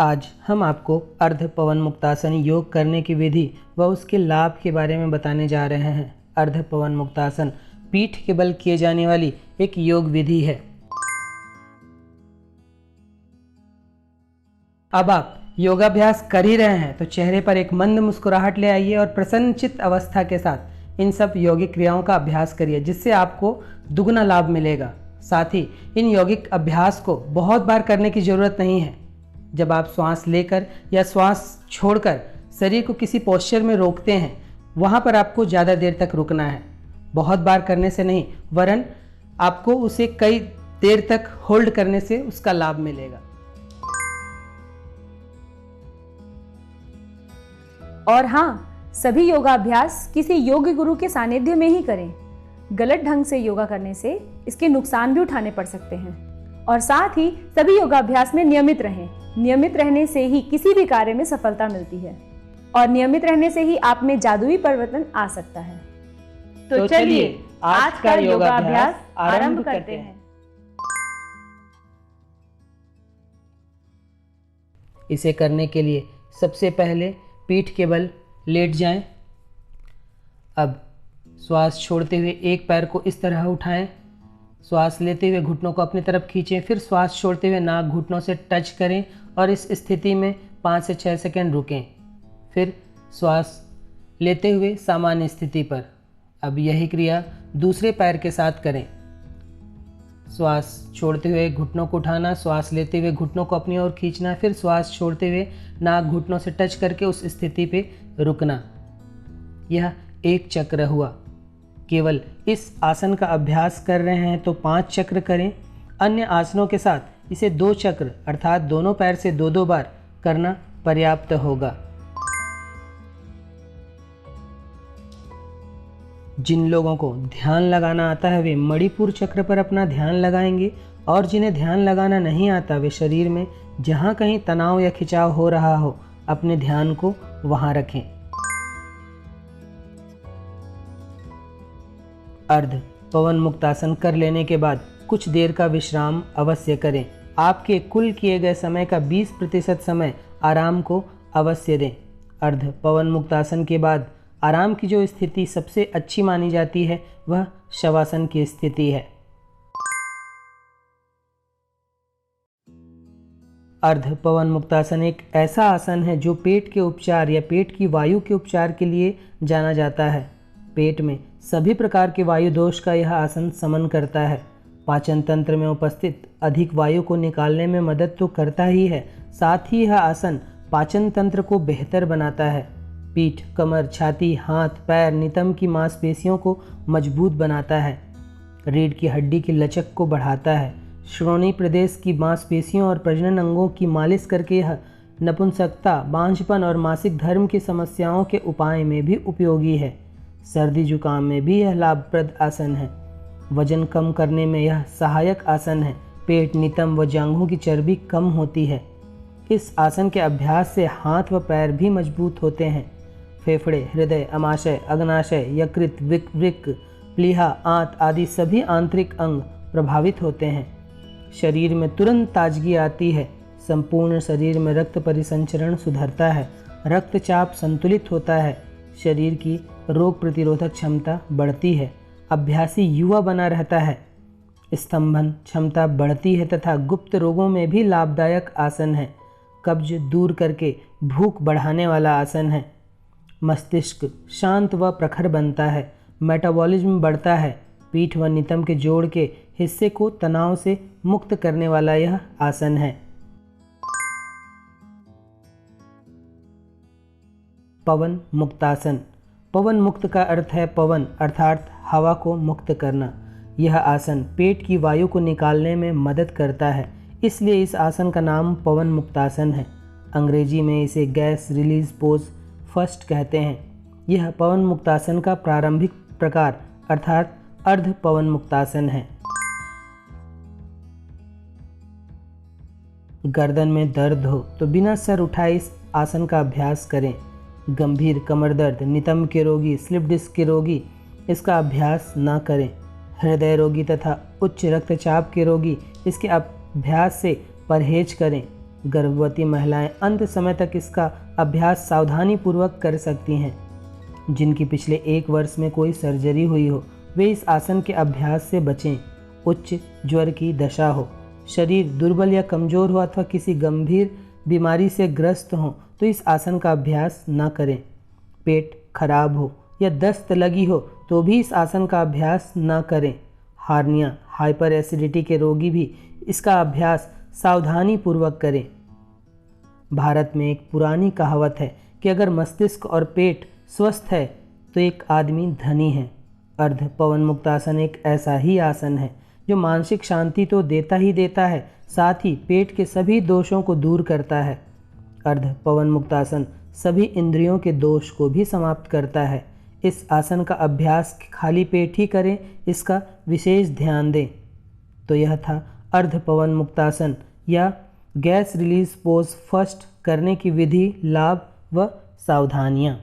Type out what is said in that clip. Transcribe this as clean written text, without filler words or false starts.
आज हम आपको अर्ध पवन मुक्तासन योग करने की विधि व उसके लाभ के बारे में बताने जा रहे हैं। अर्ध पवन मुक्तासन पीठ के बल किए जाने वाली एक योग विधि है। अब आप योगाभ्यास कर ही रहे हैं तो चेहरे पर एक मंद मुस्कुराहट ले आइए और प्रसन्नचित्त अवस्था के साथ इन सब यौगिक क्रियाओं का अभ्यास करिए, जिससे आपको दुगना लाभ मिलेगा। साथ ही इन यौगिक अभ्यास को बहुत बार करने की जरूरत नहीं है। जब आप श्वास लेकर या श्वास छोड़कर शरीर को किसी पोस्चर में रोकते हैं, वहाँ पर आपको ज़्यादा देर तक रुकना है। बहुत बार करने से नहीं, वरन आपको उसे कई देर तक होल्ड करने से उसका लाभ मिलेगा। और हाँ, सभी योगाभ्यास किसी योगी गुरु के सानिध्य में ही करें। गलत ढंग से योगा करने से इसके नुकसान भी उठाने पड़ सकते हैं। और साथ ही सभी योगाभ्यास में नियमित रहें। नियमित रहने से ही किसी भी कार्य में सफलता मिलती है और नियमित रहने से ही आप में जादुई परिवर्तन आ सकता है। तो चलिए आज का योगाभ्यास आरंभ करते हैं। इसे करने के लिए सबसे पहले पीठ के बल लेट जाएं। अब श्वास छोड़ते हुए एक पैर को इस तरह उठाएं। श्वास लेते हुए घुटनों को अपनी तरफ खींचें, फिर श्वास छोड़ते हुए नाक घुटनों से टच करें और इस स्थिति में 5 से 6 सेकंड रुकें। फिर श्वास लेते हुए सामान्य स्थिति पर। अब यही क्रिया दूसरे पैर के साथ करें। श्वास छोड़ते हुए घुटनों को उठाना, श्वास लेते हुए घुटनों को अपनी ओर खींचना, फिर श्वास छोड़ते हुए नाक घुटनों से टच करके उस स्थिति पे रुकना। यह एक चक्र हुआ। केवल इस आसन का अभ्यास कर रहे हैं तो 5 चक्र करें। अन्य आसनों के साथ इसे 2 चक्र अर्थात दोनों पैर से 2-2 बार करना पर्याप्त होगा। जिन लोगों को ध्यान लगाना आता है वे मणिपुर चक्र पर अपना ध्यान लगाएंगे, और जिन्हें ध्यान लगाना नहीं आता वे शरीर में जहाँ कहीं तनाव या खिंचाव हो रहा हो अपने ध्यान को वहाँ रखें। अर्ध पवन मुक्तासन कर लेने के बाद कुछ देर का विश्राम अवश्य करें। आपके कुल किए गए समय का 20% समय आराम को अवश्य दें। अर्ध पवन मुक्तासन के बाद आराम की जो स्थिति सबसे अच्छी मानी जाती है वह शवासन की स्थिति है। अर्ध पवन मुक्तासन एक ऐसा आसन है जो पेट के उपचार या पेट की वायु के उपचार के लिए जाना जाता है। पेट में सभी प्रकार के वायु दोष का यह आसन समन करता है। पाचन तंत्र में उपस्थित अधिक वायु को निकालने में मदद तो करता ही है, साथ ही यह आसन पाचन तंत्र को बेहतर बनाता है। पीठ, कमर, छाती, हाथ, पैर, नितंब की मांसपेशियों को मजबूत बनाता है। रीढ़ की हड्डी की लचक को बढ़ाता है। श्रोणि प्रदेश की मांसपेशियों और प्रजनन अंगों की मालिश करके यह नपुंसकता, बांझपन और मासिक धर्म की समस्याओं के उपाय में भी उपयोगी है। सर्दी जुकाम में भी यह लाभप्रद आसन है। वजन कम करने में यह सहायक आसन है। पेट, नितंब व जांघों की चर्बी कम होती है। इस आसन के अभ्यास से हाथ व पैर भी मजबूत होते हैं। फेफड़े, हृदय, अमाशय, अग्नाशय, यकृत, वृक्क, प्लीहा, आंत आदि सभी आंतरिक अंग प्रभावित होते हैं। शरीर में तुरंत ताजगी आती है। संपूर्ण शरीर में रक्त परिसंचरण सुधरता है। रक्तचाप संतुलित होता है। शरीर की रोग प्रतिरोधक क्षमता बढ़ती है। अभ्यासी युवा बना रहता है। स्तंभन क्षमता बढ़ती है तथा गुप्त रोगों में भी लाभदायक आसन है। कब्ज दूर करके भूख बढ़ाने वाला आसन है। मस्तिष्क शांत व प्रखर बनता है। मेटाबॉलिज्म बढ़ता है। पीठ व नितंब के जोड़ के हिस्से को तनाव से मुक्त करने वाला यह आसन है। पवन मुक्तासन। पवन मुक्त का अर्थ है पवन अर्थात हवा को मुक्त करना। यह आसन पेट की वायु को निकालने में मदद करता है, इसलिए इस आसन का नाम पवन मुक्तासन है। अंग्रेजी में इसे गैस रिलीज पोज फर्स्ट कहते हैं। यह पवन मुक्तासन का प्रारंभिक प्रकार अर्थात अर्ध पवन मुक्तासन है। गर्दन में दर्द हो तो बिना सर उठाए इस आसन का अभ्यास करें। गंभीर कमर दर्द, नितंब के रोगी, स्लिप डिस्क के रोगी इसका अभ्यास ना करें। हृदय रोगी तथा उच्च रक्तचाप के रोगी इसके अभ्यास से परहेज करें। गर्भवती महिलाएं अंत समय तक इसका अभ्यास सावधानी पूर्वक कर सकती हैं। जिनकी पिछले 1 वर्ष में कोई सर्जरी हुई हो वे इस आसन के अभ्यास से बचें। उच्च ज्वर की दशा हो, शरीर दुर्बल या कमज़ोर हो अथवा किसी गंभीर बीमारी से ग्रस्त हो तो इस आसन का अभ्यास न करें। पेट खराब हो या दस्त लगी हो तो भी इस आसन का अभ्यास न करें। हार्निया, हाइपर एसिडिटी के रोगी भी इसका अभ्यास सावधानी पूर्वक करें। भारत में एक पुरानी कहावत है कि अगर मस्तिष्क और पेट स्वस्थ है तो एक आदमी धनी है। अर्ध पवन मुक्तासन एक ऐसा ही आसन है जो मानसिक शांति तो देता ही देता है, साथ ही पेट के सभी दोषों को दूर करता है। अर्ध पवन मुक्तासन सभी इंद्रियों के दोष को भी समाप्त करता है। इस आसन का अभ्यास खाली पेट ही करें, इसका विशेष ध्यान दें। तो यह था अर्ध पवन मुक्तासन या गैस रिलीज पोज फर्स्ट करने की विधि, लाभ व सावधानियाँ।